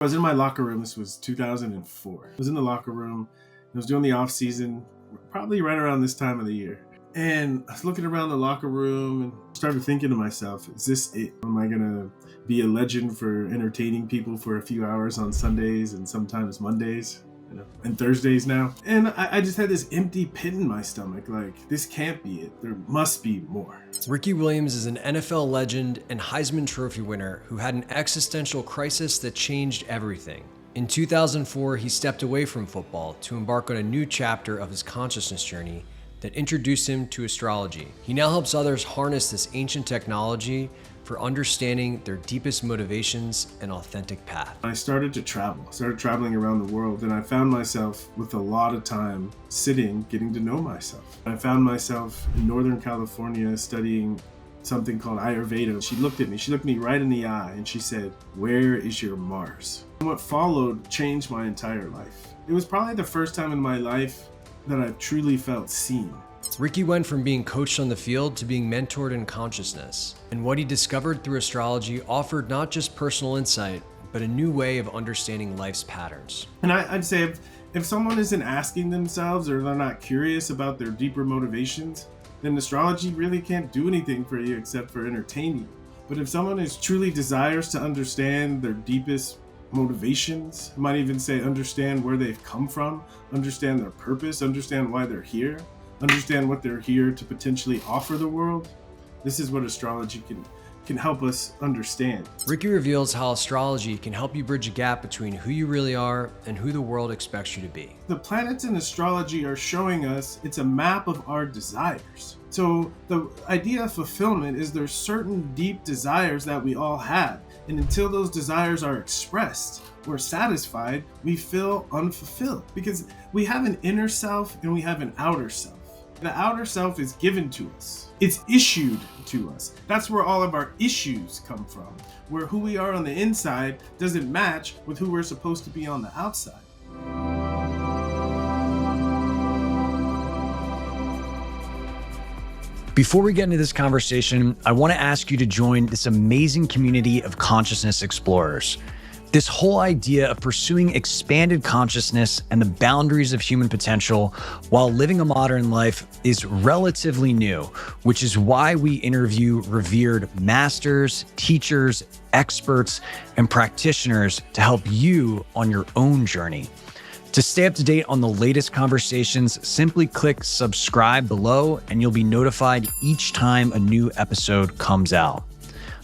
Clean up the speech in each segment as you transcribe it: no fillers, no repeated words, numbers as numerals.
I was in my locker room. This was 2004. I was in the locker room. I was doing the off season, probably right around this time of the year. And I was looking around the locker room and started thinking to myself, is this it? Am I going to be a legend for entertaining people for a few hours on Sundays and sometimes Mondays? And Thursdays now. And I just had this empty pit in my stomach. Like, this can't be it. There must be more. Ricky Williams is an NFL legend and Heisman Trophy winner who had an existential crisis that changed everything. In 2004, he stepped away from football to embark on a new chapter of his consciousness journey that introduced him to astrology. He now helps others harness this ancient technology for understanding their deepest motivations and authentic path. I started to travel. I started traveling around the world, and I found myself with a lot of time sitting, getting to know myself. I found myself in Northern California studying something called Ayurveda. She looked at me right in the eye, and she said, "Where is your Mars?" And what followed changed my entire life. It was probably the first time in my life that I truly felt seen. Ricky went from being coached on the field to being mentored in consciousness. And what he discovered through astrology offered not just personal insight, but a new way of understanding life's patterns. And I'd say if someone isn't asking themselves or they're not curious about their deeper motivations, then astrology really can't do anything for you except for entertain you. But if someone is truly desires to understand their deepest motivations, I might even say understand where they've come from, understand their purpose, understand why they're here, understand what they're here to potentially offer the world, this is what astrology can help us understand. Ricky reveals how astrology can help you bridge a gap between who you really are and who the world expects you to be. The planets in astrology are showing us it's a map of our desires. So the idea of fulfillment is there's certain deep desires that we all have. And until those desires are expressed or satisfied, we feel unfulfilled because we have an inner self and we have an outer self. The outer self is given to us. It's issued to us. That's where all of our issues come from, where who we are on the inside doesn't match with who we're supposed to be on the outside. Before we get into this conversation, I want to ask you to join this amazing community of consciousness explorers. This whole idea of pursuing expanded consciousness and the boundaries of human potential while living a modern life is relatively new, which is why we interview revered masters, teachers, experts, and practitioners to help you on your own journey. To stay up to date on the latest conversations, simply click subscribe below and you'll be notified each time a new episode comes out.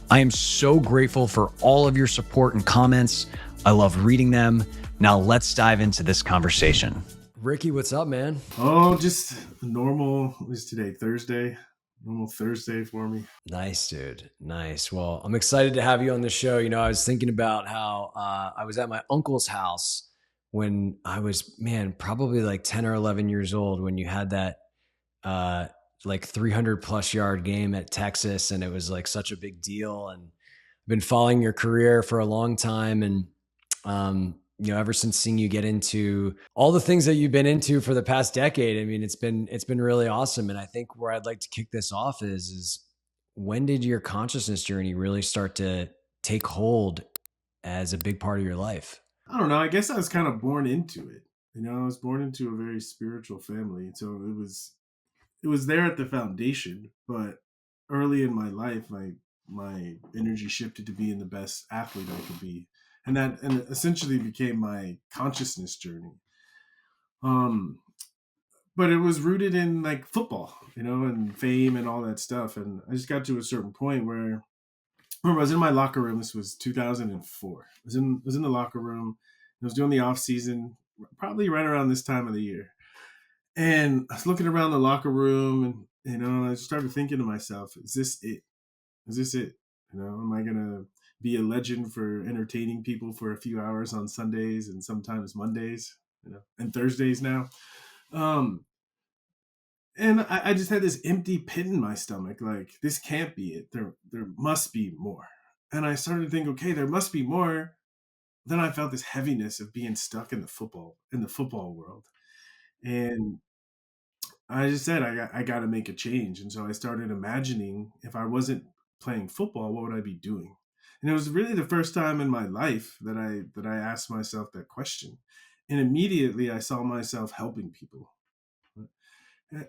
I am so grateful for all of your support and comments. I love reading them. Now let's dive into this conversation. Ricky, what's up, man? Oh, just normal. Is today Thursday? Normal Thursday for me. Nice, dude. Nice. Well, I'm excited to have you on the show. You know, I was thinking about how I was at my uncle's house when I was, probably like 10 or 11 years old when you had that like 300 plus yard game at Texas. And it was like such a big deal. And I've been following your career for a long time. And, ever since seeing you get into all the things that you've been into for the past decade, I mean, it's been really awesome. And I think where I'd like to kick this off is when did your consciousness journey really start to take hold as a big part of your life? I don't know. I guess I was kind of born into it. I was born into a very spiritual family. So it was there at the foundation, but early in my life, my energy shifted to being the best athlete I could be, and that essentially became my consciousness journey. But it was rooted in like football, and fame and all that stuff. And I just got to a certain point where I was in my locker room. This was 2004. I was in the locker room. I was doing the off season, probably right around this time of the year. And I was looking around the locker room and I started thinking to myself, is this it? Is this it? Am I going to be a legend for entertaining people for a few hours on Sundays and sometimes Mondays, and Thursdays now? And I just had this empty pit in my stomach. Like, this can't be it. There must be more. And I started to think, okay, there must be more. Then I felt this heaviness of being stuck in the football world. And I just said, I got to make a change. And so I started imagining if I wasn't playing football, what would I be doing? And it was really the first time in my life that I asked myself that question. And immediately I saw myself helping people.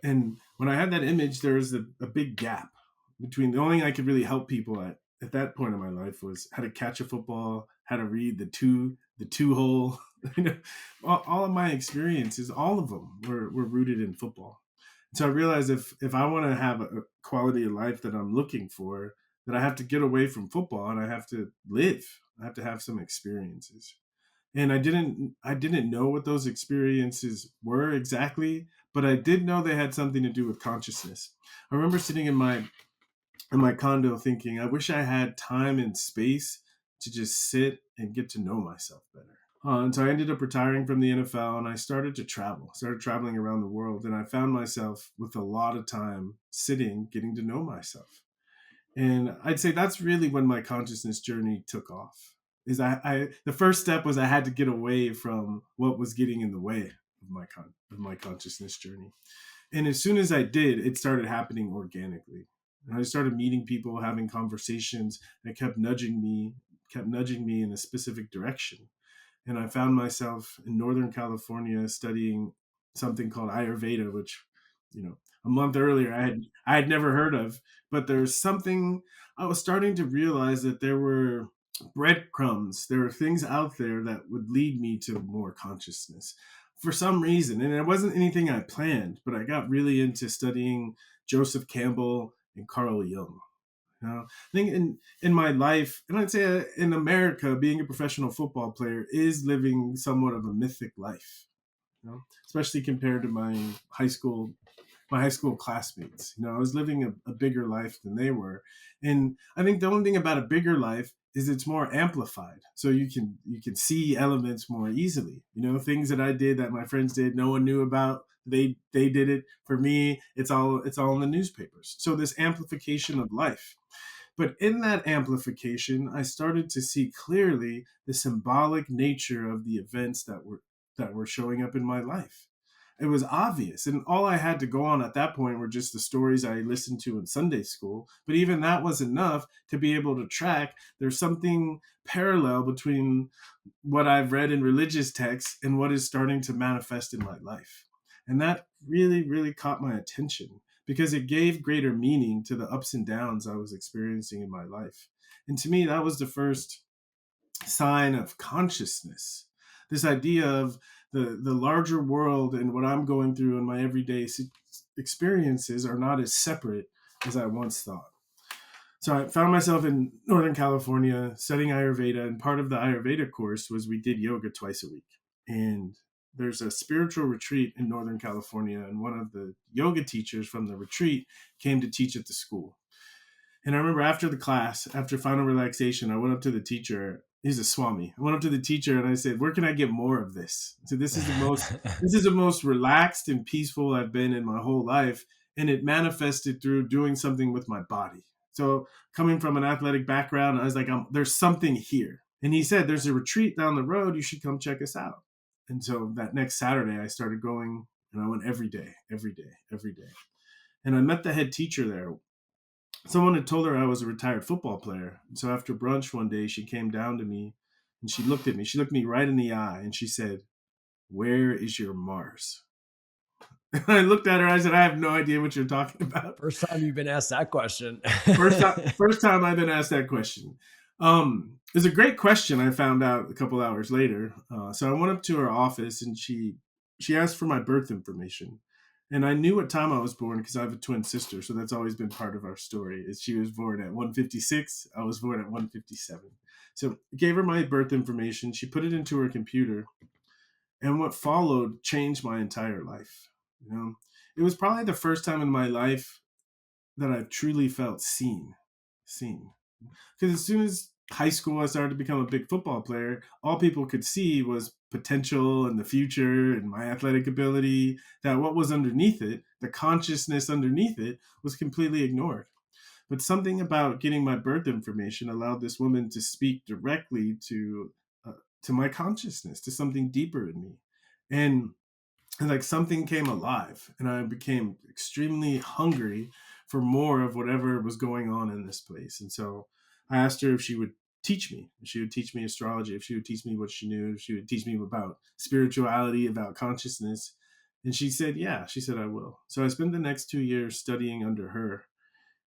And when I had that image, there was a big gap between the only thing I could really help people at that point in my life was how to catch a football, how to read the two hole. You know, all of my experiences, all of them were rooted in football. So I realized if I want to have a quality of life that I'm looking for, that I have to get away from football and I have to live. I have to have some experiences. And I didn't know what those experiences were exactly, but I did know they had something to do with consciousness. I remember sitting in my condo thinking, I wish I had time and space to just sit and get to know myself better. And so I ended up retiring from the NFL and I started to travel, started traveling around the world. And I found myself with a lot of time sitting, getting to know myself. And I'd say that's really when my consciousness journey took off. Is the first step was I had to get away from what was getting in the way of my consciousness journey. And as soon as I did, it started happening organically. And I started meeting people, having conversations that kept nudging me in a specific direction. And I found myself in Northern California studying something called Ayurveda, which, a month earlier I had never heard of. But there's something I was starting to realize that there were breadcrumbs, there were things out there that would lead me to more consciousness for some reason. And it wasn't anything I planned, but I got really into studying Joseph Campbell and Carl Jung. I think in my life, and I'd say in America, being a professional football player is living somewhat of a mythic life, especially compared to my high school classmates. I was living a bigger life than they were. And I think the only thing about a bigger life is it's more amplified. So you can see elements more easily. Things that I did that my friends did, no one knew about. They did it. For me, it's all in the newspapers. So this amplification of life. But in that amplification, I started to see clearly the symbolic nature of the events that were showing up in my life. It was obvious, and all I had to go on at that point were just the stories I listened to in Sunday school. But even that was enough to be able to track there's something parallel between what I've read in religious texts and what is starting to manifest in my life. And that really, really caught my attention because it gave greater meaning to the ups and downs I was experiencing in my life. And to me, that was the first sign of consciousness. This idea of the larger world and what I'm going through in my everyday experiences are not as separate as I once thought. So I found myself in Northern California studying Ayurveda, and part of the Ayurveda course was we did yoga twice a week. And there's a spiritual retreat in Northern California, and one of the yoga teachers from the retreat came to teach at the school. And I remember after the class, after final relaxation, I went up to the teacher. He's a Swami. I went up to the teacher and I said, "Where can I get more of this?" So this is the most relaxed and peaceful I've been in my whole life, and it manifested through doing something with my body. So coming from an athletic background, I was like, "There's something here." And he said, "There's a retreat down the road. You should come check us out." And so that next Saturday, I started going, and I went every day, every day, every day. And I met the head teacher there. Someone had told her I was a retired football player. And so after brunch one day, she came down to me and she looked at me. She looked me right in the eye and she said, "Where is your Mars?" And I looked at her. I said, "I have no idea what you're talking about." First time you've been asked that question. First time I've been asked that question. It was a great question. I found out a couple hours later. So I went up to her office and she asked for my birth information. And I knew what time I was born because I have a twin sister. So that's always been part of our story. Is she was born at 1:56. I was born at 1:57. So I gave her my birth information. She put it into her computer. And what followed changed my entire life. It was probably the first time in my life that I truly felt seen. Because as soon as high school, I started to become a big football player. All people could see was potential and the future and my athletic ability. That what was underneath it, the consciousness underneath it, was completely ignored. But something about getting my birth information allowed this woman to speak directly to my consciousness, to something deeper in me. And like something came alive and I became extremely hungry for more of whatever was going on in this place. And so I asked her if she would teach me. She would teach me astrology. If she would teach me what she knew, she would teach me about spirituality, about consciousness. And she said, yeah, she said, I will. So I spent the next 2 years studying under her.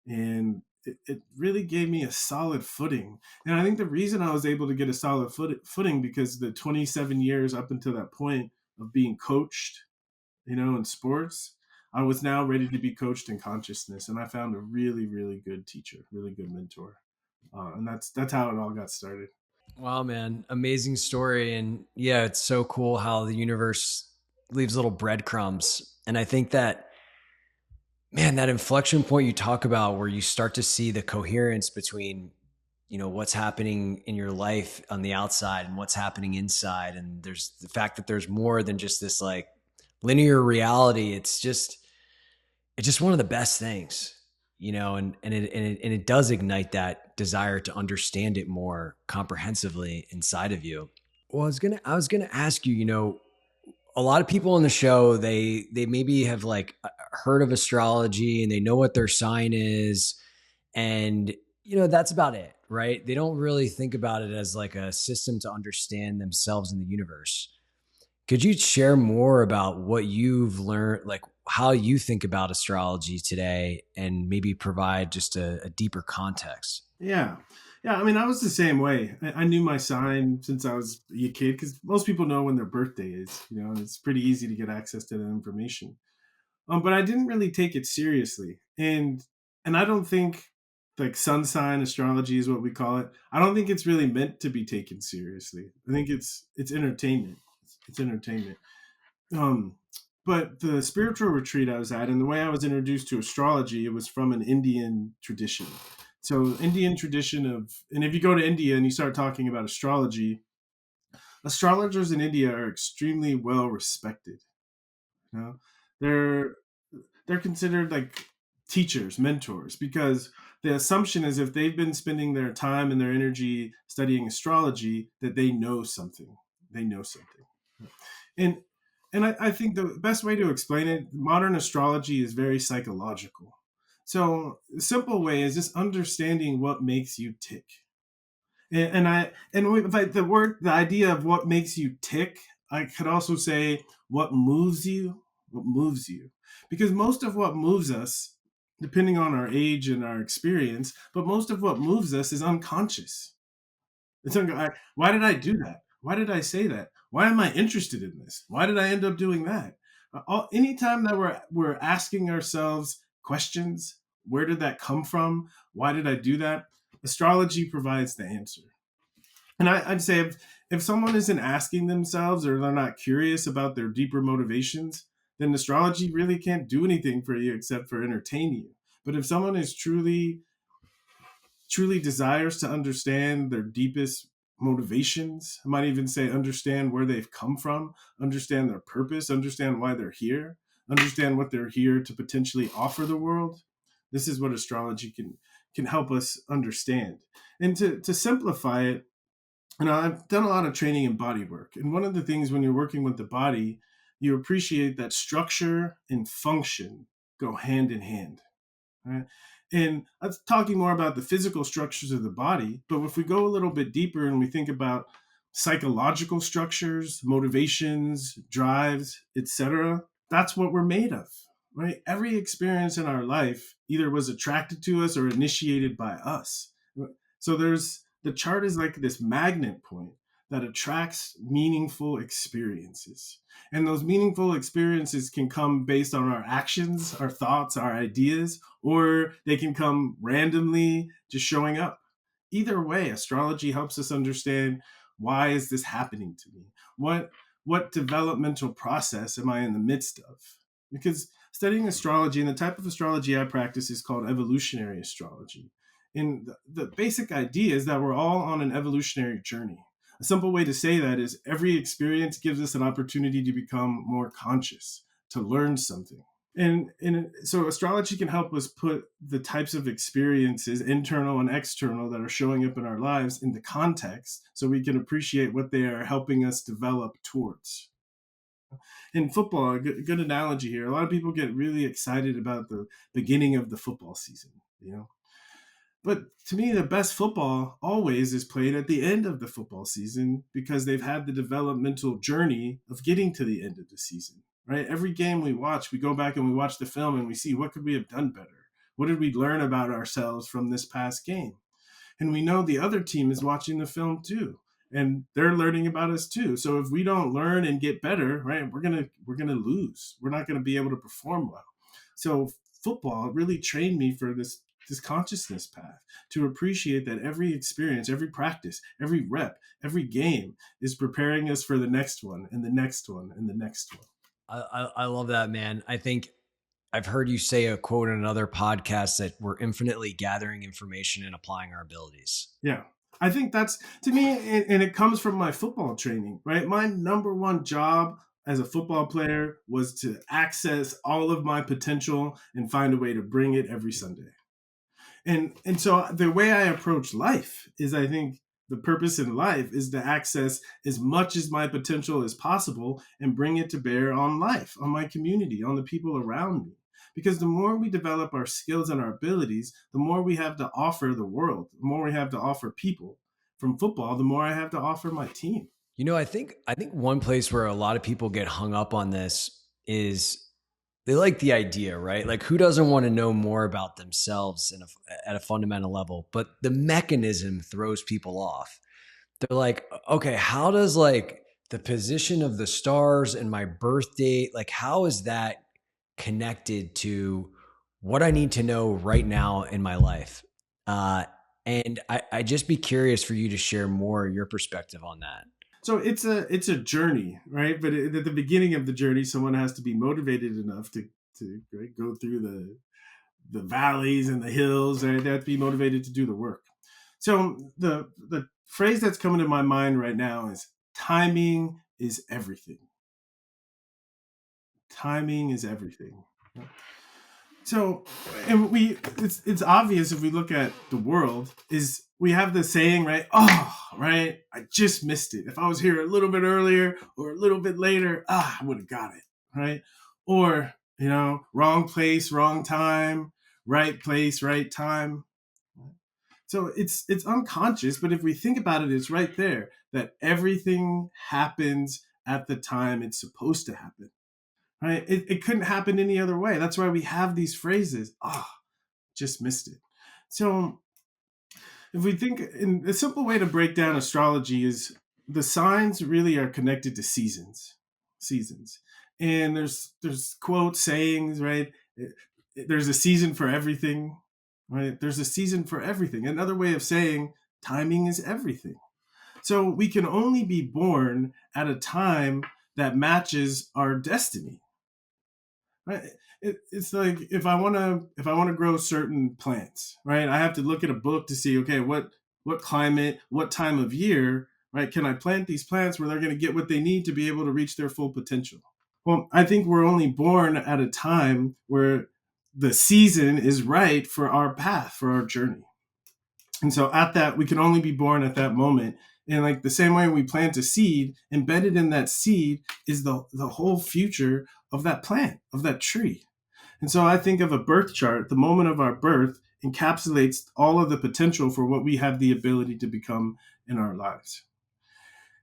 And it really gave me a solid footing. And I think the reason I was able to get a solid footing because the 27 years up until that point of being coached, in sports, I was now ready to be coached in consciousness. And I found a really, really good teacher, really good mentor. And that's how it all got started. Wow, man. Amazing story. And yeah, it's so cool how the universe leaves little breadcrumbs. And I think that, man, that inflection point you talk about where you start to see the coherence between, what's happening in your life on the outside and what's happening inside. And there's the fact that there's more than just this like linear reality. It's just one of the best things, and it does ignite that desire to understand it more comprehensively inside of you. Well, I was gonna ask you, a lot of people on the show, they maybe have like heard of astrology and they know what their sign is, and that's about it, right? They don't really think about it as like a system to understand themselves in the universe. Could you share more about what you've learned, like how you think about astrology today, and maybe provide just a deeper context? Yeah. Yeah. I mean, I was the same way. I knew my sign since I was a kid because most people know when their birthday is, and it's pretty easy to get access to that information. But I didn't really take it seriously. And I don't think like sun sign astrology is what we call it. I don't think it's really meant to be taken seriously. I think it's entertainment. It's entertainment. Um, but the spiritual retreat I was at, and the way I was introduced to astrology, it was from an Indian tradition. So Indian tradition and if you go to India and you start talking about astrology, astrologers in India are extremely well respected. You know, they're they're considered like teachers, mentors, because the assumption is if they've been spending their time and their energy studying astrology, that they know something. They know something. And I think the best way to explain it, modern astrology is very psychological. So the simple way is just understanding what makes you tick. Like the idea of what makes you tick, I could also say what moves you, because most of what moves us, depending on our age and our experience, but most of what moves us is unconscious. Why did I do that? Why did I say that? Why am I interested in this? Why did I end up doing that? Anytime that we're asking ourselves questions, where did that come from? Why did I do that? Astrology provides the answer. And I'd say if someone isn't asking themselves or they're not curious about their deeper motivations, then astrology really can't do anything for you except for entertain you. But if someone is truly desires to understand their deepest motivations, I might even say understand where they've come from, understand their purpose, understand why they're here, understand what they're here to potentially offer the world, this is what astrology can help us understand. And to simplify it, I've done a lot of training in body work. And one of the things when you're working with the body, you appreciate that structure and function go hand in hand. Right? And I'm talking more about the physical structures of the body. But if we go a little bit deeper and we think about psychological structures, motivations, drives, etc., that's what we're made of. Right? Every experience in our life either was attracted to us or initiated by us. So the chart is like this magnet point that attracts meaningful experiences. And those meaningful experiences can come based on our actions, our thoughts, our ideas, or they can come randomly just showing up. Either way, astrology helps us understand, why is this happening to me? What developmental process am I in the midst of? Because studying astrology, and the type of astrology I practice is called evolutionary astrology. And the basic idea is that we're all on an evolutionary journey. A simple way to say that is every experience gives us an opportunity to become more conscious, to learn something. And so astrology can help us put the types of experiences, internal and external, that are showing up in our lives into context so we can appreciate what they are helping us develop towards. In football, a good analogy here, a lot of people get really excited about the beginning of the football season, But to me, the best football always is played at the end of the football season because they've had the developmental journey of getting to the end of the season, right? Every game we watch, we go back and we watch the film and we see what could we have done better? What did we learn about ourselves from this past game? And we know the other team is watching the film too, and they're learning about us too. So if we don't learn and get better, right, we're gonna lose. We're not gonna be able to perform well. So football really trained me for this consciousness path to appreciate that every experience, every practice, every rep, every game is preparing us for the next one and the next one and the next one. I love that, man. I think I've heard you say a quote in another podcast that we're infinitely gathering information and applying our abilities. Yeah. I think that's to me, and it comes from my football training, right? My number one job as a football player was to access all of my potential and find a way to bring it every Sunday. And so the way I approach life is, I think the purpose in life is to access as much as my potential as possible and bring it to bear on life, on my community, on the people around me. Because the more we develop our skills and our abilities, the more we have to offer the world, the more we have to offer people. From football, the more I have to offer my team. You know, I think one place where a lot of people get hung up on this is they like the idea, right? Like, who doesn't want to know more about themselves at a fundamental level? But the mechanism throws people off. They're like, okay, how does like the position of the stars and my birth date, like how is that connected to what I need to know right now in my life? And I just be curious for you to share more your perspective on that. So it's a journey, right? But at the beginning of the journey, someone has to be motivated enough to right, go through the valleys and the hills, right? They have to be motivated to do the work. So the phrase that's coming to my mind right now is timing is everything. Timing is everything. So, and it's obvious if we look at the world, is we have the saying, right? Oh, right, I just missed it. If I was here a little bit earlier or a little bit later, I would have got it, right? Or, wrong place, wrong time, right place, right time. So it's unconscious, but if we think about it, it's right there that everything happens at the time it's supposed to happen. Right? It couldn't happen any other way. That's why we have these phrases. Just missed it. So if we think in a simple way to break down astrology is the signs really are connected to seasons. And there's quotes, sayings, right? There's a season for everything, right? There's a season for everything. Another way of saying timing is everything. So we can only be born at a time that matches our destiny. Right? It's like if I want to grow certain plants, right? I have to look at a book to see, okay, what climate, what time of year, right? Can I plant these plants where they're going to get what they need to be able to reach their full potential? Well, I think we're only born at a time where the season is right for our path, for our journey. And so at that, we can only be born at that moment. And like the same way we plant a seed, embedded in that seed is the whole future of that plant, of that tree. And so I think of a birth chart, the moment of our birth encapsulates all of the potential for what we have the ability to become in our lives.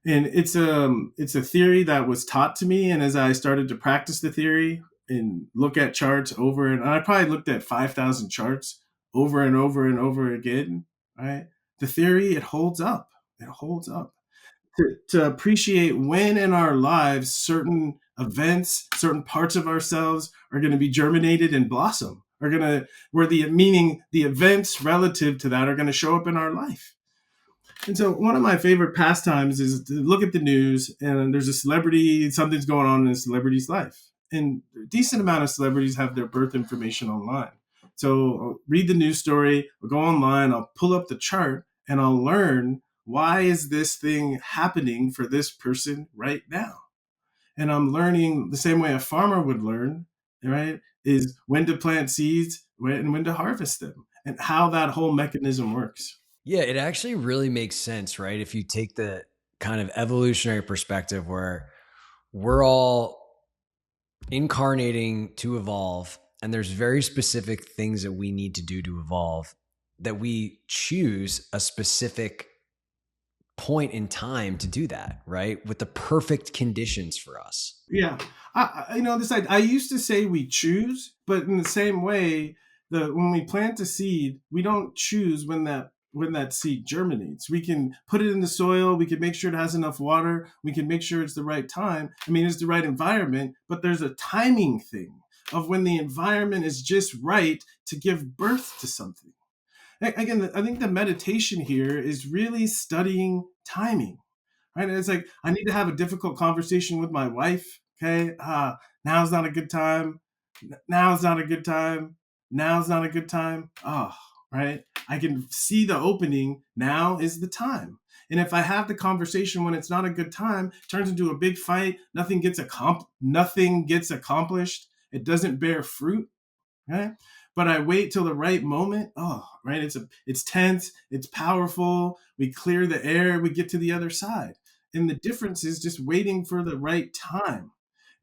And it's a theory that was taught to me. And as I started to practice the theory and look at charts over, and I probably looked at 5,000 charts over and over and over again, right? The theory, it holds up. It holds up. To appreciate when in our lives certain events, certain parts of ourselves are going to be germinated and blossom, where the events relative to that are going to show up in our life. And so one of my favorite pastimes is to look at the news and there's a celebrity, something's going on in a celebrity's life. And a decent amount of celebrities have their birth information online. So I'll read the news story, I'll go online, I'll pull up the chart, and I'll learn, why is this thing happening for this person right now? And I'm learning the same way a farmer would learn, right? Is when to plant seeds and when to harvest them and how that whole mechanism works. Yeah, it actually really makes sense, right? If you take the kind of evolutionary perspective where we're all incarnating to evolve, and there's very specific things that we need to do to evolve. that we choose a specific point in time to do that, right? With the perfect conditions for us. Yeah. I used to say we choose, but in the same way, when we plant a seed, we don't choose when that seed germinates. We can put it in the soil, we can make sure it has enough water, we can make sure it's the right time. I mean, it's the right environment, but there's a timing thing of when the environment is just right to give birth to something. Again, I think the meditation here is really studying timing, right? And it's like, I need to have a difficult conversation with my wife. Okay. Now's not a good time. Now's not a good time. Now's not a good time. Oh, right. I can see the opening. Now is the time. And if I have the conversation when it's not a good time, it turns into a big fight. Nothing gets accomplished. It doesn't bear fruit. Right? But I wait till the right moment. Oh, right. It's tense. It's powerful. We clear the air. We get to the other side. And the difference is just waiting for the right time.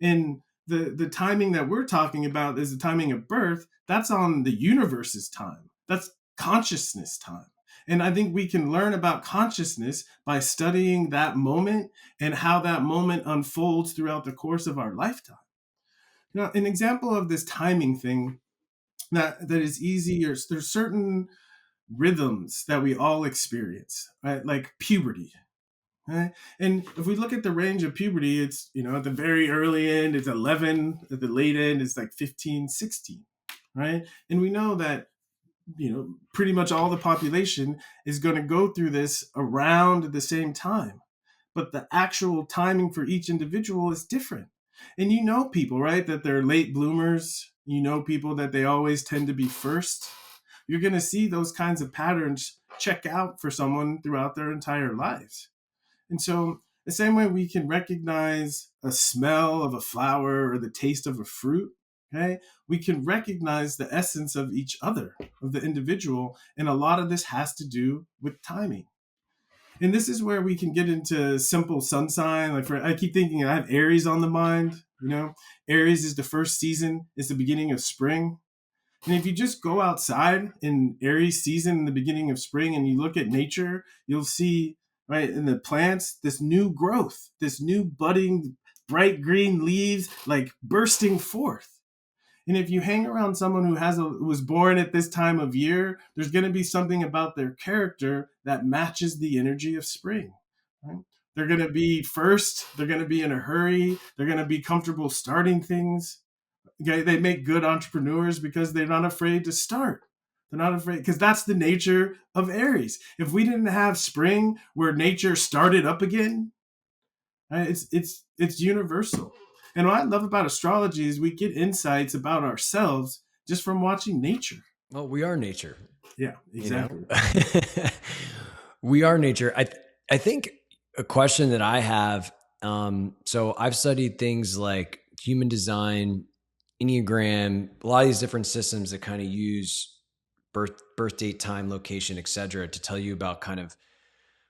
And the timing that we're talking about is the timing of birth. That's on the universe's time. That's consciousness time. And I think we can learn about consciousness by studying that moment and how that moment unfolds throughout the course of our lifetime. Now, an example of this timing thing that is easy, or there's certain rhythms that we all experience, right? Like puberty, right? And if we look at the range of puberty, it's, at the very early end, it's 11, at the late end, it's like 15, 16, right? And we know that, pretty much all the population is going to go through this around the same time. But the actual timing for each individual is different. And people, right, that they're late bloomers. People that they always tend to be first. You're going to see those kinds of patterns check out for someone throughout their entire lives. And so the same way we can recognize a smell of a flower or the taste of a fruit, okay, we can recognize the essence of each other, of the individual. And a lot of this has to do with timing. And this is where we can get into simple sun sign. I keep thinking I have Aries on the mind. Aries is the first season. It's the beginning of spring. And if you just go outside in Aries season in the beginning of spring and you look at nature, you'll see, right, in the plants, this new growth, this new budding, bright green leaves like bursting forth. And if you hang around someone who was born at this time of year, there's going to be something about their character that matches the energy of spring. Right? They're going to be first. They're going to be in a hurry. They're going to be comfortable starting things. Okay? They make good entrepreneurs because they're not afraid to start. They're not afraid, because that's the nature of Aries. If we didn't have spring where nature started up again, it's universal. And what I love about astrology is we get insights about ourselves just from watching nature. Well, we are nature. Yeah, exactly. We are nature. I think a question that I have, so I've studied things like human design, Enneagram, a lot of these different systems that kind of use birth date, time, location, et cetera, to tell you about kind of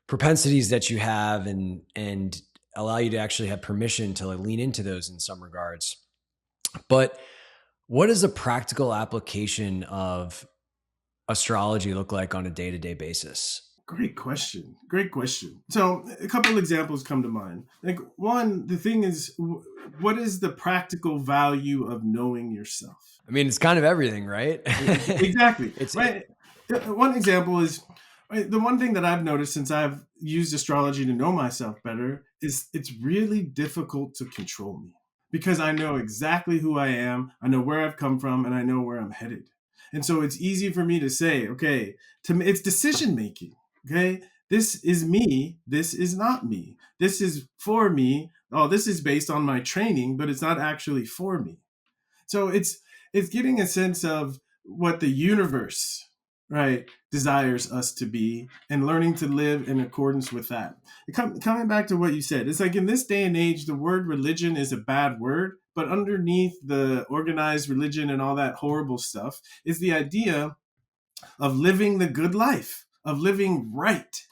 propensities that you have and allow you to actually have permission to lean into those in some regards. But what does a practical application of astrology look like on a day-to-day basis? Great question. So a couple of examples come to mind. Like, one, the thing is, what is the practical value of knowing yourself? I mean, it's kind of everything, right? Exactly. Right. One example is, right, the one thing that I've noticed since I've used astrology to know myself better is it's really difficult to control me, because I know exactly who I am, I know where I've come from, and I know where I'm headed. And so it's easy for me to say, okay, it's decision making. Okay, this is me, this is not me. This is for me. Oh, this is based on my training, but it's not actually for me. So it's getting a sense of what the universe, right, desires us to be, and learning to live in accordance with that. Coming back to what you said, it's like in this day and age, the word religion is a bad word, but underneath the organized religion and all that horrible stuff is the idea of living the good life, of living right.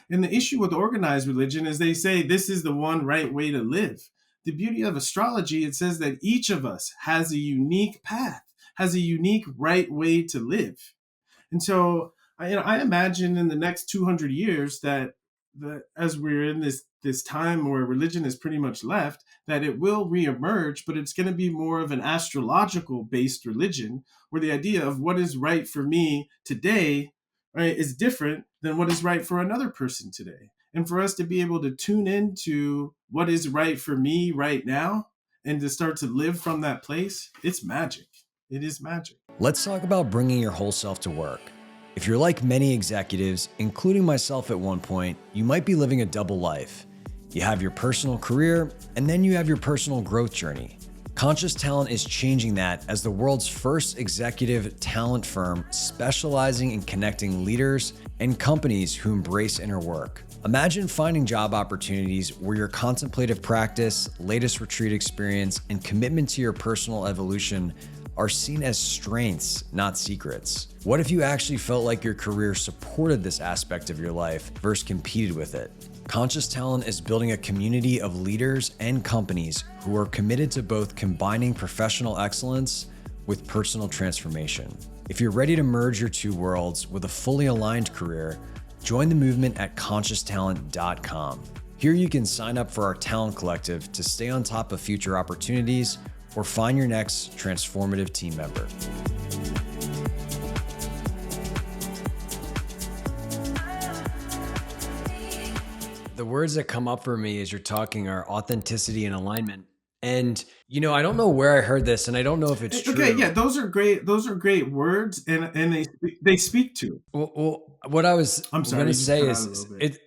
And the issue with organized religion is they say this is the one right way to live. The beauty of astrology, it says that each of us has a unique path, has a unique right way to live. And so I imagine in the next 200 years that as we're in this time where religion is pretty much left, that it will reemerge, but it's going to be more of an astrological based religion, where the idea of what is right for me today, right, is different than what is right for another person today. And for us to be able to tune into what is right for me right now and to start to live from that place, it's magic. It is magic. Let's talk about bringing your whole self to work. If you're like many executives, including myself at one point, you might be living a double life. You have your personal career, and then you have your personal growth journey. Conscious Talent is changing that as the world's first executive talent firm specializing in connecting leaders and companies who embrace inner work. Imagine finding job opportunities where your contemplative practice, latest retreat experience, and commitment to your personal evolution are seen as strengths, not secrets. What if you actually felt like your career supported this aspect of your life versus competed with it? Conscious Talent is building a community of leaders and companies who are committed to both combining professional excellence with personal transformation. If you're ready to merge your two worlds with a fully aligned career, join the movement at conscioustalent.com. Here you can sign up for our talent collective to stay on top of future opportunities or find your next transformative team member. The words that come up for me as you're talking are authenticity and alignment. And, I don't know where I heard this, and I don't know if it's true. Okay, yeah, those are great. Those are great words, and they speak to. Well, what I was going to say is,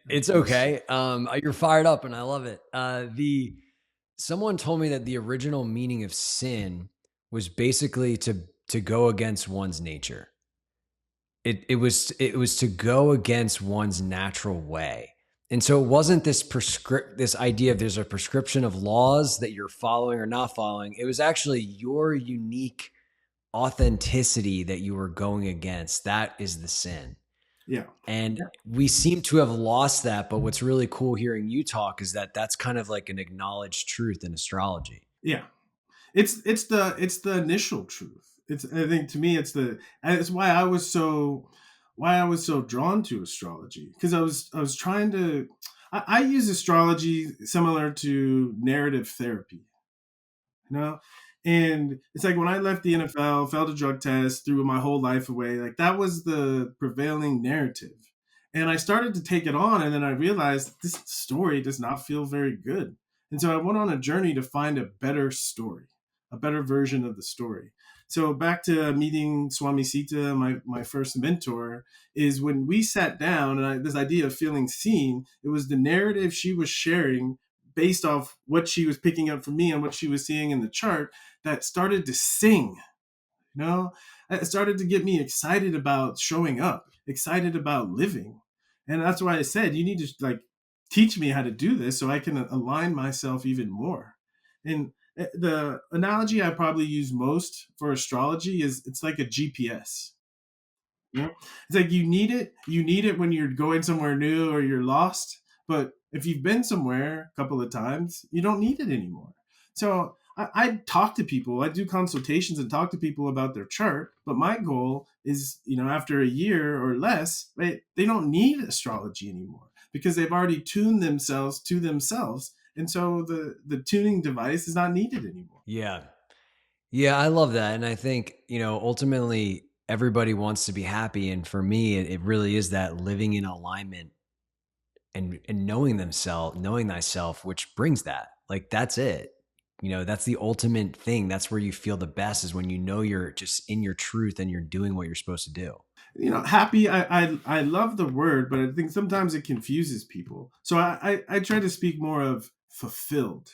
it's okay. You're fired up, and I love it. Someone told me that the original meaning of sin was basically to go against one's nature. It was to go against one's natural way. And so it wasn't this idea of there's a prescription of laws that you're following or not following. It was actually your unique authenticity that you were going against. That is the sin. Yeah. And we seem to have lost that. But what's really cool hearing you talk is that that's kind of like an acknowledged truth in astrology. Yeah. It's the initial truth. I think to me, it's why I was so drawn to astrology, because I was trying to, I use astrology similar to narrative therapy, and it's like when I left the NFL, failed a drug test, threw my whole life away, like that was the prevailing narrative. And I started to take it on, and then I realized this story does not feel very good. And so I went on a journey to find a better story, a better version of the story. So back to meeting Swami Sita, my first mentor, is when we sat down, and this idea of feeling seen, it was the narrative she was sharing based off what she was picking up from me and what she was seeing in the chart that started to sing. It started to get me excited about showing up, excited about living. And that's why I said, you need to teach me how to do this so I can align myself even more. And the analogy I probably use most for astrology is it's like a GPS. It's like you need it when you're going somewhere new or you're lost. But if you've been somewhere a couple of times, you don't need it anymore. So I talk to people, I do consultations and talk to people about their chart. But my goal is, after a year or less, right, they don't need astrology anymore because they've already tuned themselves to themselves. And so the tuning device is not needed anymore. Yeah. Yeah, I love that. And I think, ultimately everybody wants to be happy. And for me, it really is that living in alignment and knowing themselves, knowing thyself, which brings that. Like, that's it. That's the ultimate thing. That's where you feel the best, is when you're just in your truth and you're doing what you're supposed to do. Happy, I love the word, but I think sometimes it confuses people. So I try to speak more of fulfilled,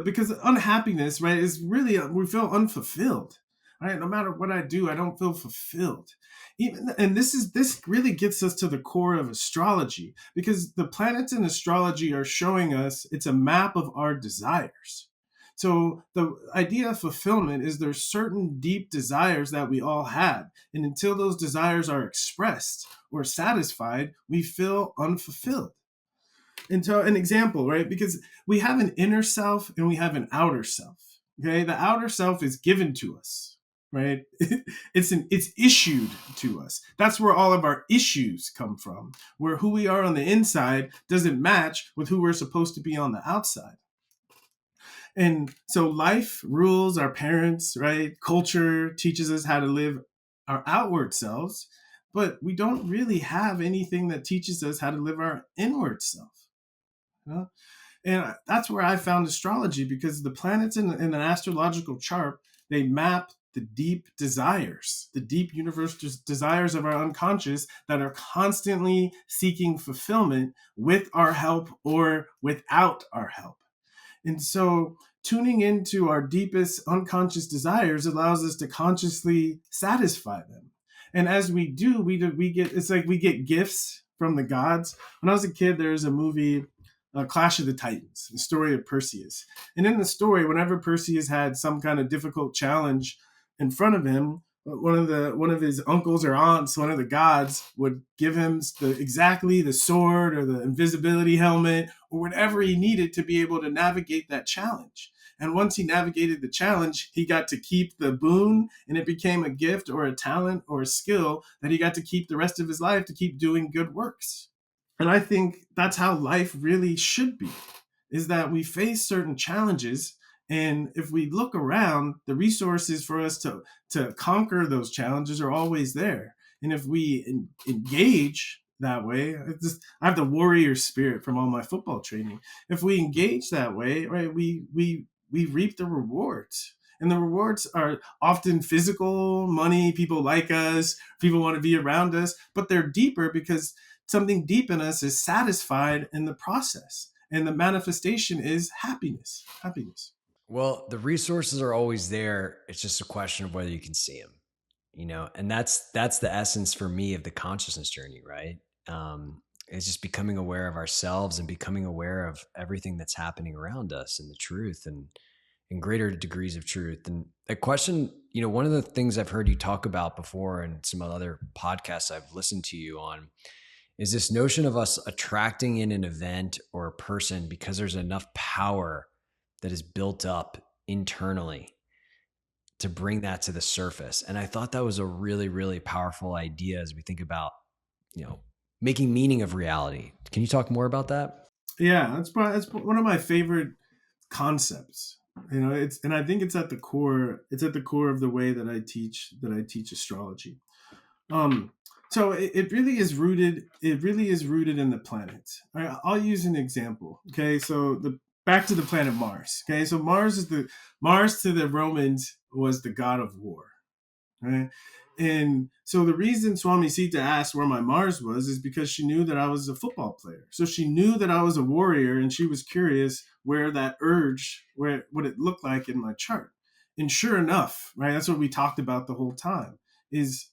because unhappiness, right, is really, we feel unfulfilled, right? No matter what I do, I don't feel fulfilled. And this really gets us to the core of astrology, because the planets in astrology are showing us it's a map of our desires. So the idea of fulfillment is there's certain deep desires that we all had. And until those desires are expressed or satisfied, we feel unfulfilled. And so an example, right? Because we have an inner self and we have an outer self. Okay. The outer self is given to us. right? It's issued to us. That's where all of our issues come from, where who we are on the inside doesn't match with who we're supposed to be on the outside. And so life rules our parents, right? Culture teaches us how to live our outward selves, but we don't really have anything that teaches us how to live our inward self. You know? And that's where I found astrology, because the planets in an astrological chart, they map the deep desires, the deep universal desires of our unconscious that are constantly seeking fulfillment with our help or without our help. And so tuning into our deepest unconscious desires allows us to consciously satisfy them. And as we do, we get, it's like we get gifts from the gods. When I was a kid, there's a movie, Clash of the Titans, the story of Perseus. And in the story, whenever Perseus had some kind of difficult challenge in front of him, one of his uncles or aunts, one of the gods, would give him exactly the sword or the invisibility helmet or whatever he needed to be able to navigate that challenge. And once he navigated the challenge, he got to keep the boon, and it became a gift or a talent or a skill that he got to keep the rest of his life to keep doing good works. And I think that's how life really should be, is that we face certain challenges. And if we look around, the resources for us to conquer those challenges are always there. And if we engage that way, I have the warrior spirit from all my football training. If we engage that way, right, we reap the rewards. And the rewards are often physical, money, people like us, people want to be around us, but they're deeper because something deep in us is satisfied in the process. And the manifestation is happiness. Well, the resources are always there. It's just a question of whether you can see them, and that's the essence for me of the consciousness journey, right? It's just becoming aware of ourselves and becoming aware of everything that's happening around us and the truth and greater degrees of truth. And that question, one of the things I've heard you talk about before and some other podcasts I've listened to you on is this notion of us attracting in an event or a person because there's enough power that is built up internally to bring that to the surface. And I thought that was a really, really powerful idea as we think about, making meaning of reality. Can you talk more about that? Yeah, that's one of my favorite concepts. And I think it's at the core of the way that I teach astrology. So it really is rooted in the planets. All right, I'll use an example. Okay, so back to the planet Mars. Okay, so Mars to the Romans was the god of war. Right? And so the reason Swami Sita asked where my Mars was is because she knew that I was a football player. So she knew that I was a warrior, and she was curious where that urge, what it looked like in my chart. And sure enough, right, that's what we talked about the whole time, is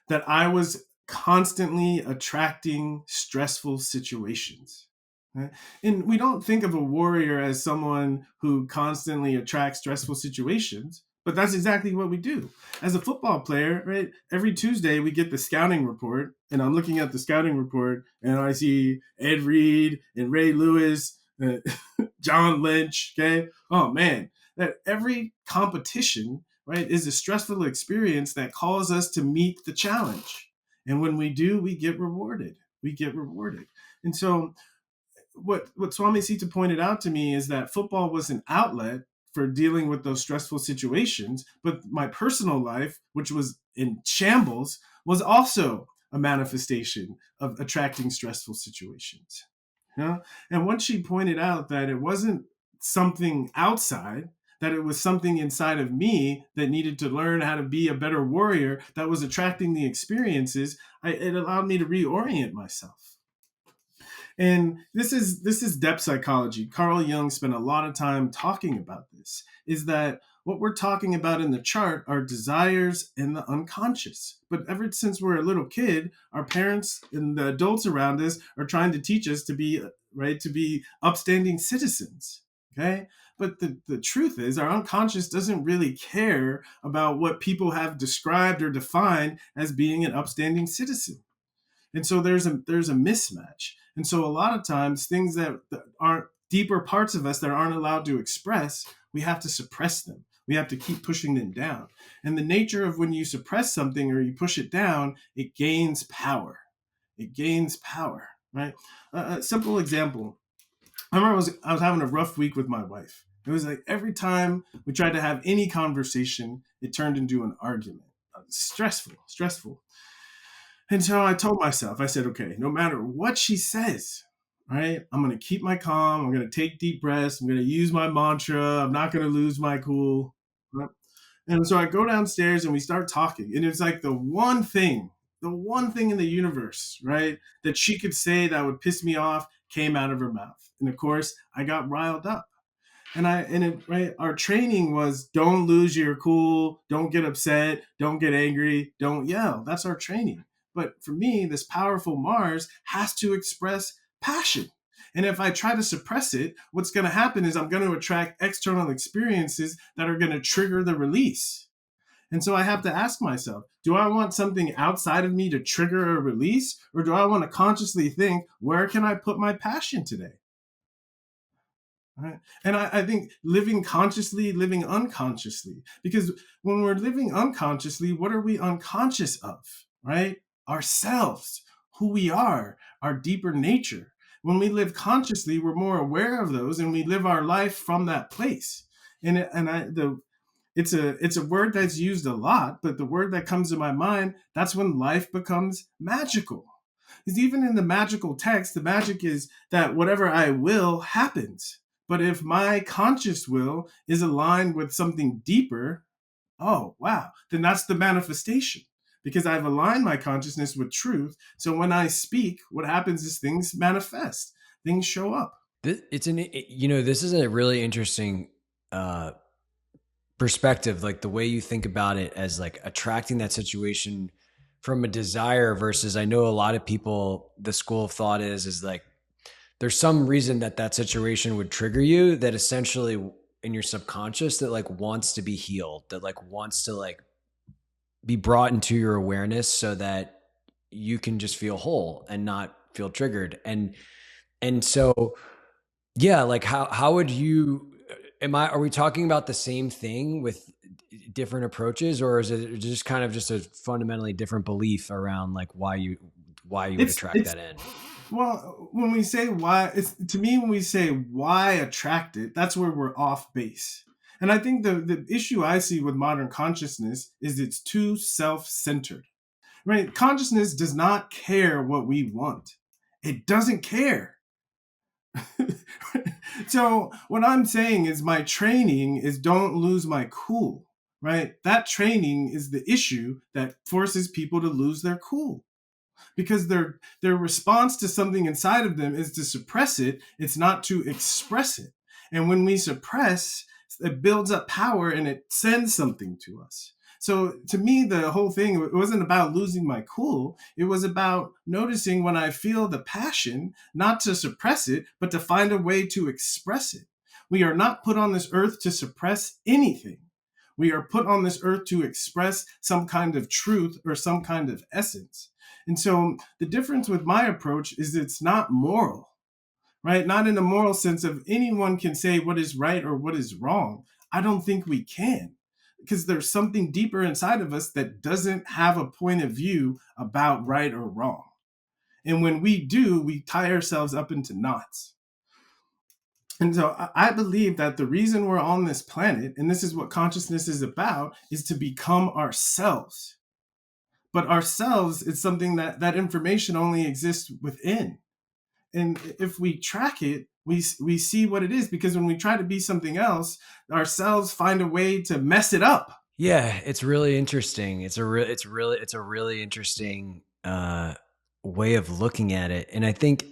that I was constantly attracting stressful situations. Right? And we don't think of a warrior as someone who constantly attracts stressful situations, but that's exactly what we do. As a football player, right? Every Tuesday we get the scouting report, and I'm looking at the scouting report, and I see Ed Reed and Ray Lewis, John Lynch. Okay, oh man, that every competition, right, is a stressful experience that calls us to meet the challenge. And when we do, we get rewarded. And so what Swami Sita pointed out to me is that football was an outlet for dealing with those stressful situations, but my personal life, which was in shambles, was also a manifestation of attracting stressful situations. And once she pointed out that it wasn't something outside, that it was something inside of me that needed to learn how to be a better warrior that was attracting the experiences, it allowed me to reorient myself. And this is depth psychology. Carl Jung spent a lot of time talking about this, is that what we're talking about in the chart are desires in the unconscious. But ever since we're a little kid, our parents and the adults around us are trying to teach us to be upstanding citizens. Okay? But the truth is, our unconscious doesn't really care about what people have described or defined as being an upstanding citizen. And so there's a mismatch. And so a lot of times things that aren't deeper parts of us that aren't allowed to express, we have to suppress them. We have to keep pushing them down. And the nature of when you suppress something or you push it down, it gains power. It gains power, right? A simple example. I remember I was having a rough week with my wife. It was like every time we tried to have any conversation, it turned into an argument. Stressful, stressful. And so I told myself, I said, okay, no matter what she says, right, I'm going to keep my calm. I'm going to take deep breaths. I'm going to use my mantra. I'm not going to lose my cool. Right? And so I go downstairs and we start talking. And it's like the one thing in the universe, right, that she could say that would piss me off came out of her mouth. And of course, I got riled up. Right, our training was don't lose your cool, don't get upset, don't get angry, don't yell. That's our training. But for me, this powerful Mars has to express passion. And if I try to suppress it, what's going to happen is I'm going to attract external experiences that are going to trigger the release. And so I have to ask myself, do I want something outside of me to trigger a release? Or do I want to consciously think, where can I put my passion today? Right? And I think living consciously, living unconsciously, because when we're living unconsciously, what are we unconscious of, right? Ourselves, who we are, our deeper nature. When we live consciously, we're more aware of those and we live our life from that place. It's a word that's used a lot, but the word that comes to my mind, that's when life becomes magical. Because even in the magical text, the magic is that whatever I will happens. But if my conscious will is aligned with something deeper, oh, wow, then that's the manifestation because I've aligned my consciousness with truth. So when I speak, what happens is things manifest, things show up. This is a really interesting perspective, like the way you think about it as like attracting that situation from a desire versus, I know a lot of people, the school of thought is like, there's some reason that situation would trigger you that essentially in your subconscious that like wants to be healed, that like wants to like be brought into your awareness so that you can just feel whole and not feel triggered. And so, yeah, like how would you, are we talking about the same thing with different approaches, or is it just kind of just a fundamentally different belief around like why you would attract that in? Well, when we say why, when we say why attract it, that's where we're off base. And I think the issue I see with modern consciousness is it's too self-centered, right? Consciousness does not care what we want. It doesn't care. So what I'm saying is my training is don't lose my cool, right? That training is the issue that forces people to lose their cool. Because their response to something inside of them is to suppress it. It's not to express it. And when we suppress, it builds up power and it sends something to us. So to me, the whole thing, it wasn't about losing my cool. It was about noticing when I feel the passion, not to suppress it, but to find a way to express it. We are not put on this earth to suppress anything. We are put on this earth to express some kind of truth or some kind of essence. And so the difference with my approach is it's not moral, right? Not in a moral sense of anyone can say what is right or what is wrong. I don't think we can, because there's something deeper inside of us that doesn't have a point of view about right or wrong. And when we do, we tie ourselves up into knots. And so I believe that the reason we're on this planet, and this is what consciousness is about, is to become ourselves. But ourselves is something that information only exists within. And if we track it, we see what it is, because when we try to be something else, ourselves find a way to mess it up. Yeah, it's really interesting. It's a really interesting way of looking at it. And I think,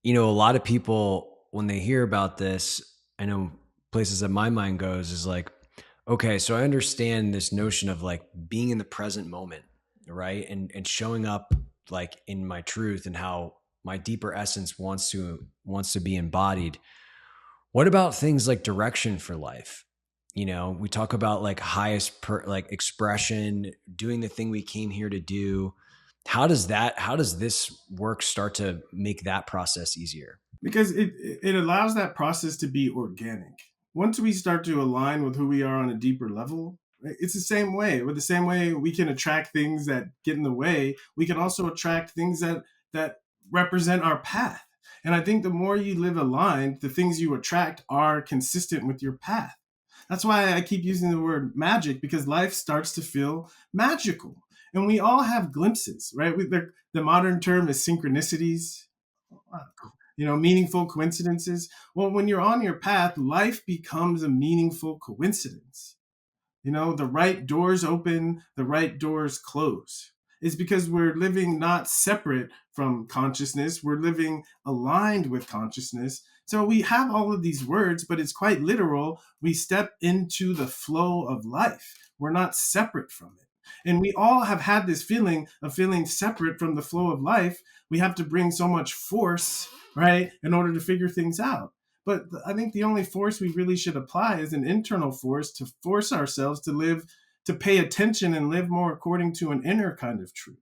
a lot of people, when they hear about this, I know places that my mind goes is like, okay, so I understand this notion of like being in the present moment, right? And showing up like in my truth and how my deeper essence wants to be embodied. What about things like direction for life? We talk about like like expression, doing the thing we came here to do. How does this work start to make that process easier? Because it allows that process to be organic. once we start to align with who we are on a deeper level, it's the same way. With the same way we can attract things that get in the way, we can also attract things that represent our path. And I think the more you live aligned, the things you attract are consistent with your path. That's why I keep using the word magic, because life starts to feel magical. And we all have glimpses, right? The modern term is synchronicities, meaningful coincidences. Well, when you're on your path, life becomes a meaningful coincidence. The right doors open, the right doors close. It's because we're living not separate from consciousness, we're living aligned with consciousness. So we have all of these words, but it's quite literal. We step into the flow of life, we're not separate from it. And we all have had this feeling of feeling separate from the flow of life. We have to bring so much force, right, in order to figure things out. But I think the only force we really should apply is an internal force to force ourselves to live, to pay attention and live more according to an inner kind of truth.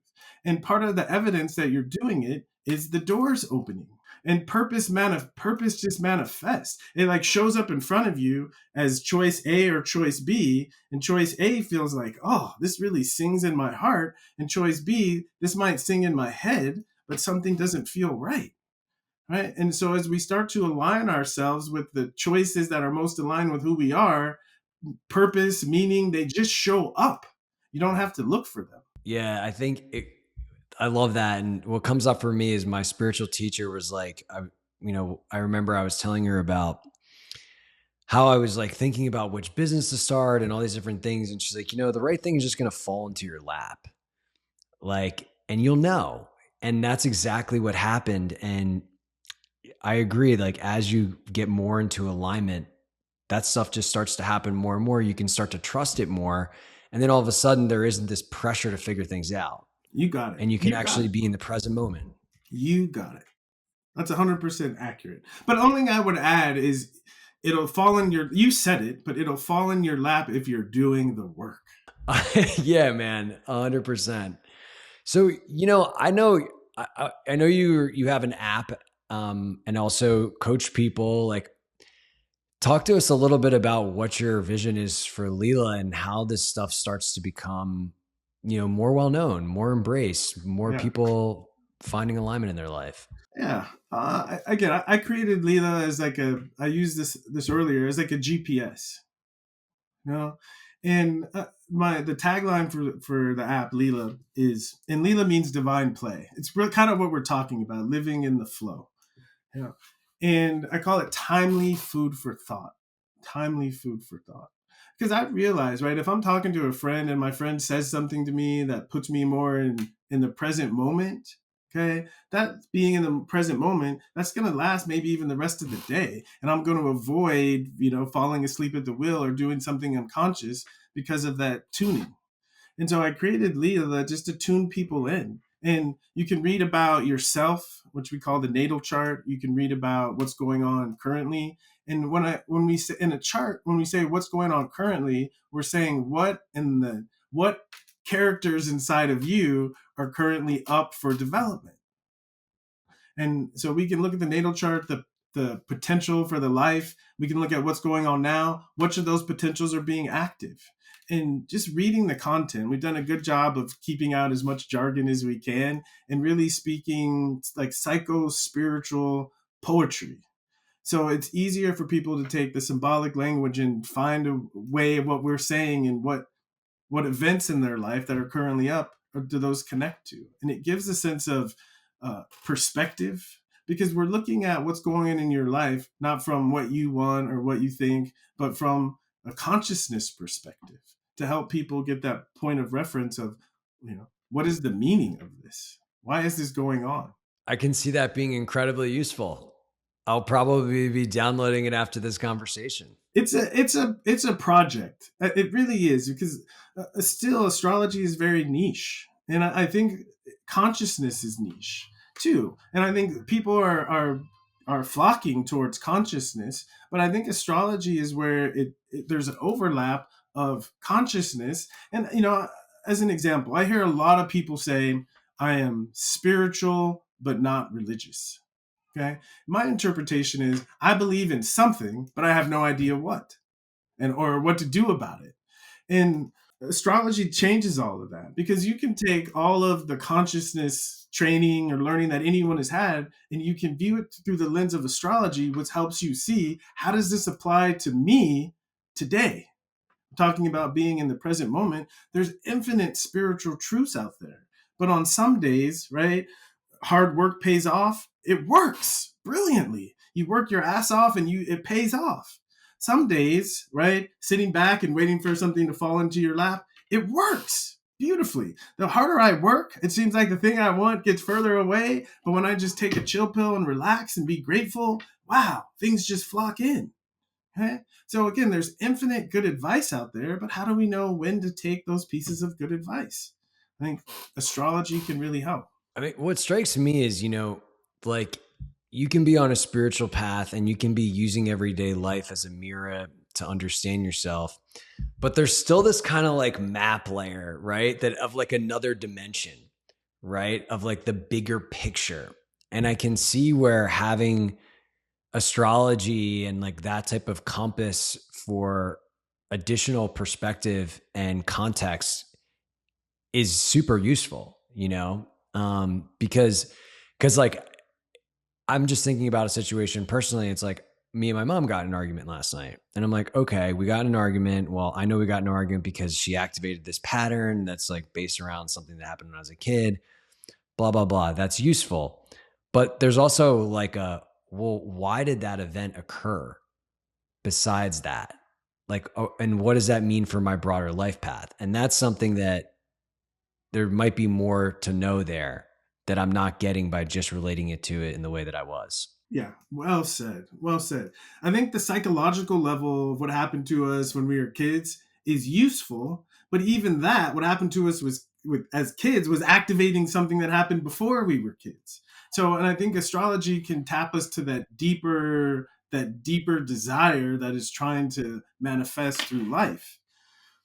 And part of the evidence that you're doing it is the doors opening. And purpose just manifests. It like shows up in front of you as choice A or choice B. And choice A feels like, oh, this really sings in my heart. And choice B, this might sing in my head, but something doesn't feel right. Right. And so as we start to align ourselves with the choices that are most aligned with who we are, purpose, meaning, they just show up. You don't have to look for them. Yeah, I love that. And what comes up for me is my spiritual teacher was like, I remember I was telling her about how I was like thinking about which business to start and all these different things. And she's like, the right thing is just going to fall into your lap. Like, and you'll know. And that's exactly what happened. And I agree. Like, as you get more into alignment, that stuff just starts to happen more and more. You can start to trust it more. And then all of a sudden, there isn't this pressure to figure things out. You got it. And you can actually be in the present moment. You got it. That's 100% accurate. But the only thing I would add is it'll fall in you said it, but it'll fall in your lap if you're doing the work. Yeah, man, 100%. So, I know you have an app, and also coach people. Like, talk to us a little bit about what your vision is for Lila and how this stuff starts to become, more well known, more embraced, more people finding alignment in their life. Yeah. Again, I created Lila as like I used this earlier as like a GPS. And the tagline for the app Lila is, and Lila means divine play. It's kind of what we're talking about, living in the flow. Yeah. And I call it timely food for thought. Timely food for thought. Because I realize, right, if I'm talking to a friend and my friend says something to me that puts me more in the present moment, okay, that being in the present moment, that's going to last maybe even the rest of the day. And I'm going to avoid, falling asleep at the wheel or doing something unconscious because of that tuning. And so I created Lila just to tune people in. And you can read about yourself, which we call the natal chart. You can read about what's going on currently. And when we say in a chart, when we say what's going on currently, we're saying what characters inside of you are currently up for development. And so we can look at the natal chart, the potential for the life. We can look at what's going on now. Which of those potentials are being active? And just reading the content, we've done a good job of keeping out as much jargon as we can and really speaking like psycho-spiritual poetry. So it's easier for people to take the symbolic language and find a way of what we're saying and what events in their life that are currently up or do those connect to. And it gives a sense of perspective, because we're looking at what's going on in your life, not from what you want or what you think, but from a consciousness perspective, to help people get that point of reference of, what is the meaning of this? Why is this going on? I can see that being incredibly useful. I'll probably be downloading it after this conversation. It's a project. It really is, because still astrology is very niche, and I think consciousness is niche too. And I think people are flocking towards consciousness, but I think astrology is where there's an overlap of consciousness. And as an example, I hear a lot of people say, I am spiritual but not religious. Okay. My interpretation is I believe in something, but I have no idea what and or what to do about it. And astrology changes all of that because you can take all of the consciousness training or learning that anyone has had and you can view it through the lens of astrology, which helps you see how does this apply to me today? Talking about being in the present moment, there's infinite spiritual truths out there. But on some days, right, hard work pays off. It works brilliantly. You work your ass off and it pays off. Some days, right, sitting back and waiting for something to fall into your lap, it works beautifully. The harder I work, it seems like the thing I want gets further away. But when I just take a chill pill and relax and be grateful, wow, things just flock in. Okay? So again, there's infinite good advice out there, but how do we know when to take those pieces of good advice? I think astrology can really help. I mean, what strikes me is, like you can be on a spiritual path and you can be using everyday life as a mirror to understand yourself, but there's still this kind of like map layer, right? That of like another dimension, right? Of like the bigger picture. And I can see where having astrology and like that type of compass for additional perspective and context is super useful, because like I'm just thinking about a situation personally. It's like me and my mom got in an argument last night, and I'm like, okay, we got in an argument. Well, I know we got in an argument because she activated this pattern that's like based around something that happened when I was a kid, blah, blah, blah. That's useful. But there's also like well, why did that event occur besides that? Like, oh, and what does that mean for my broader life path? And that's something that there might be more to know there that I'm not getting by just relating it to it in the way that I was. Yeah, well said. Well said. I think the psychological level of what happened to us when we were kids is useful, but even that, what happened to us as kids was activating something that happened before we were kids. So, and I think astrology can tap us to that deeper desire that is trying to manifest through life.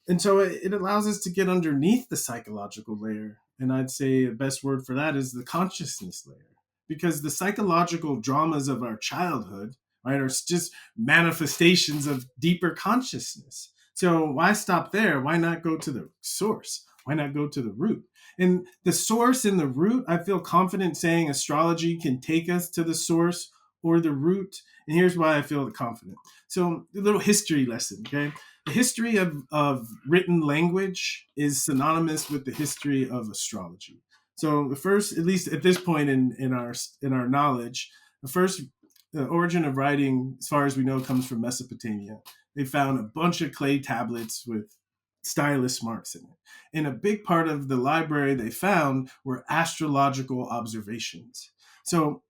And so it allows us to get underneath the psychological layer. And I'd say the best word for that is the consciousness layer. Because the psychological dramas of our childhood, right, are just manifestations of deeper consciousness. So why stop there? Why not go to the source? Why not go to the root? And the source and the root, I feel confident saying astrology can take us to the source or the root. And here's why I feel confident. So a little history lesson, okay? The history of written language is synonymous with the history of astrology. So the first, at least at this point in our knowledge, the origin of writing, as far as we know, comes from Mesopotamia. They found a bunch of clay tablets with stylus marks in it. And a big part of the library they found were astrological observations. So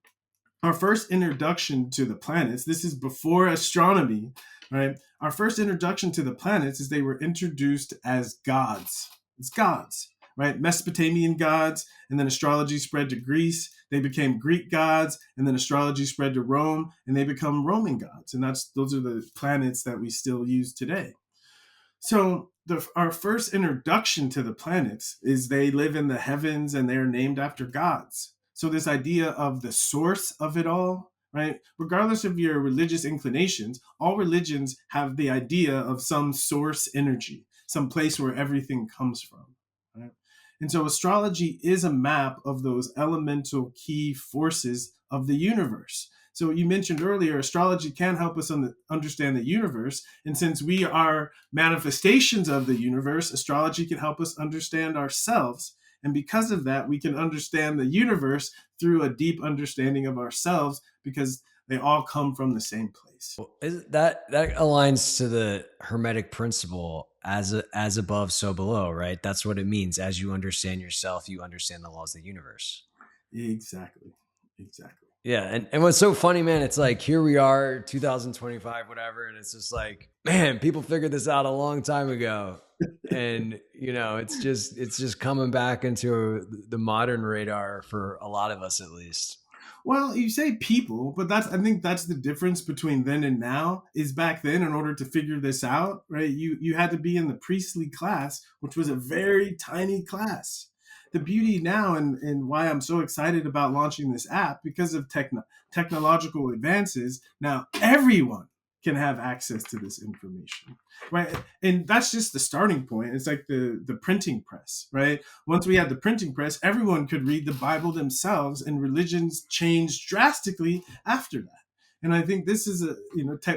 our first introduction to the planets, this is before astronomy, right? Our first introduction to the planets is they were introduced as gods. It's gods, right? Mesopotamian gods, and then astrology spread to Greece. They became Greek gods, and then astrology spread to Rome, and they become Roman gods. And those are the planets that we still use today. So our first introduction to the planets is they live in the heavens and they're named after gods. So this idea of the source of it all, right? Regardless of your religious inclinations, all religions have the idea of some source energy, some place where everything comes from, right? And so astrology is a map of those elemental key forces of the universe. So you mentioned earlier, astrology can help us understand the universe. And since we are manifestations of the universe, astrology can help us understand ourselves. And because of that, we can understand the universe through a deep understanding of ourselves because they all come from the same place. Well, that aligns to the Hermetic principle, as above, so below, right? That's what it means. As you understand yourself, you understand the laws of the universe. Exactly. Yeah. And what's so funny, man, it's like, here we are, 2025, whatever. And it's just like, man, people figured this out a long time ago. And, it's just coming back into the modern radar for a lot of us, at least. Well, you say people, but I think that's the difference between then and now. Is back then, in order to figure this out, right, you had to be in the priestly class, which was a very tiny class. the beauty now, and why I'm so excited about launching this app, because of technological advances, now everyone can have access to this information, right? And that's just the starting point. It's like the printing press, right? Once we had the printing press, everyone could read the Bible themselves, and religions changed drastically after that. And I think this is a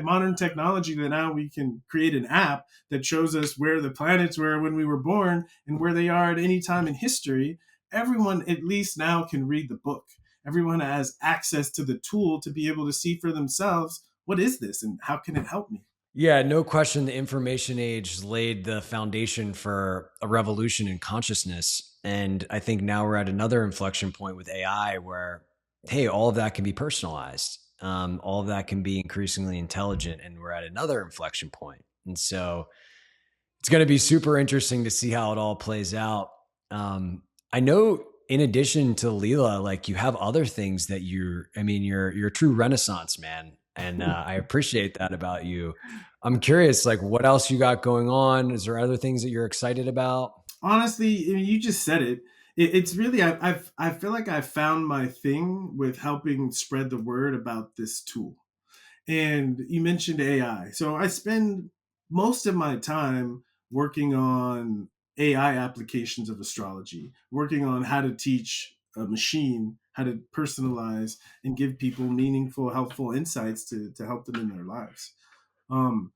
modern technology that now we can create an app that shows us where the planets were when we were born and where they are at any time in history. Everyone at least now can read the book. Everyone has access to the tool to be able to see for themselves, what is this and how can it help me? Yeah, no question. The information age laid the foundation for a revolution in consciousness. And I think now we're at another inflection point with AI where, hey, all of that can be personalized. All of that can be increasingly intelligent. And we're at another inflection point. And so it's going to be super interesting to see how it all plays out. I know in addition to Lila, like you have other things that you're a true Renaissance man. And I appreciate that about you. I'm curious, like what else you got going on? Is there other things that you're excited about? Honestly, you just said it. It's really, I feel like I found my thing with helping spread the word about this tool. And you mentioned AI. So I spend most of my time working on AI applications of astrology, working on how to teach a machine how to personalize and give people meaningful, helpful insights to help them in their lives. All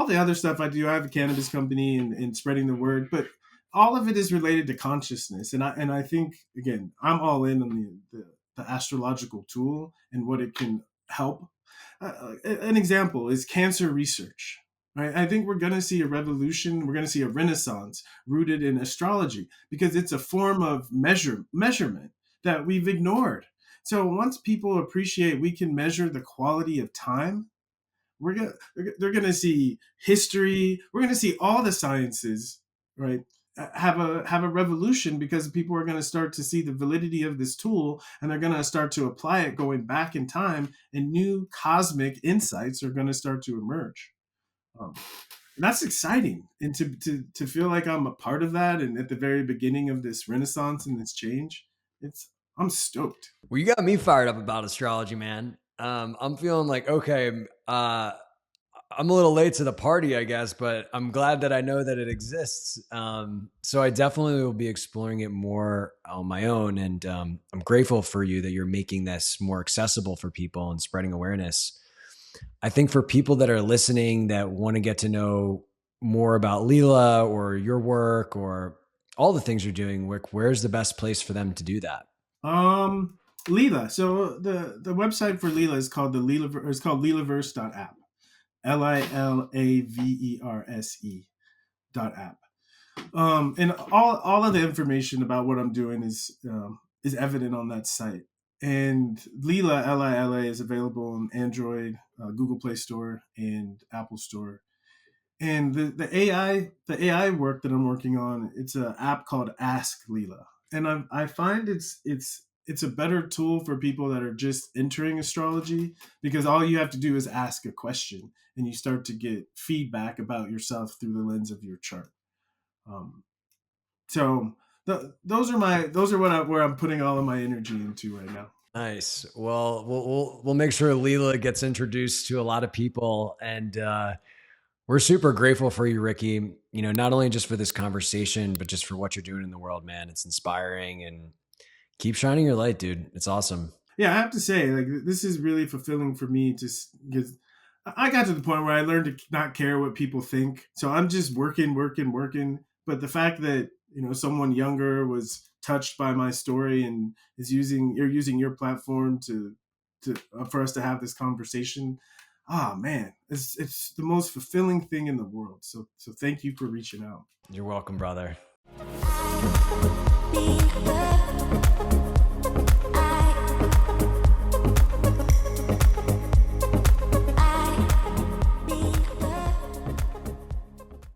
the other stuff I do, I have a cannabis company and spreading the word, but all of it is related to consciousness. And I think, again, I'm all in on the astrological tool and what it can help. An example is cancer research. Right? I think we're going to see a revolution. We're going to see a renaissance rooted in astrology because it's a form of measurement that we've ignored. So once people appreciate we can measure the quality of time, they're gonna see history. We're gonna see all the sciences, right? Have a revolution because people are going to start to see the validity of this tool, and they're going to start to apply it going back in time, and new cosmic insights are going to start to emerge. And that's exciting, and to feel like I'm a part of that, and at the very beginning of this renaissance and this change, I'm stoked. Well, you got me fired up about astrology, man. I'm feeling like, okay, I'm a little late to the party, I guess, but I'm glad that I know that it exists. So I definitely will be exploring it more on my own. And I'm grateful for you that you're making this more accessible for people and spreading awareness. I think for people that are listening that want to get to know more about Lila or your work or all the things you're doing, where's the best place for them to do that? Lila. So the website for Lila is called lilaverse.app. lilaverse.app. And all of the information about what I'm doing is evident on that site. And Lila, Lila, is available on Android, Google Play Store, and Apple Store. And the AI work that I'm working on, it's an app called Ask Lila, and I find it's a better tool for people that are just entering astrology, because all you have to do is ask a question and you start to get feedback about yourself through the lens of your chart. So those are where I'm putting all of my energy into right now. Nice. Well, we'll make sure Lila gets introduced to a lot of people, and we're super grateful for you, Ricky. Not only just for this conversation, but just for what you're doing in the world, man. It's inspiring, and keep shining your light, dude. It's awesome. Yeah, I have to say, like, this is really fulfilling for me, just because I got to the point where I learned to not care what people think. So I'm just working. But the fact that, someone younger was touched by my story and you're using your platform to for us to have this conversation. Oh man, it's the most fulfilling thing in the world. So thank you for reaching out. You're welcome, brother.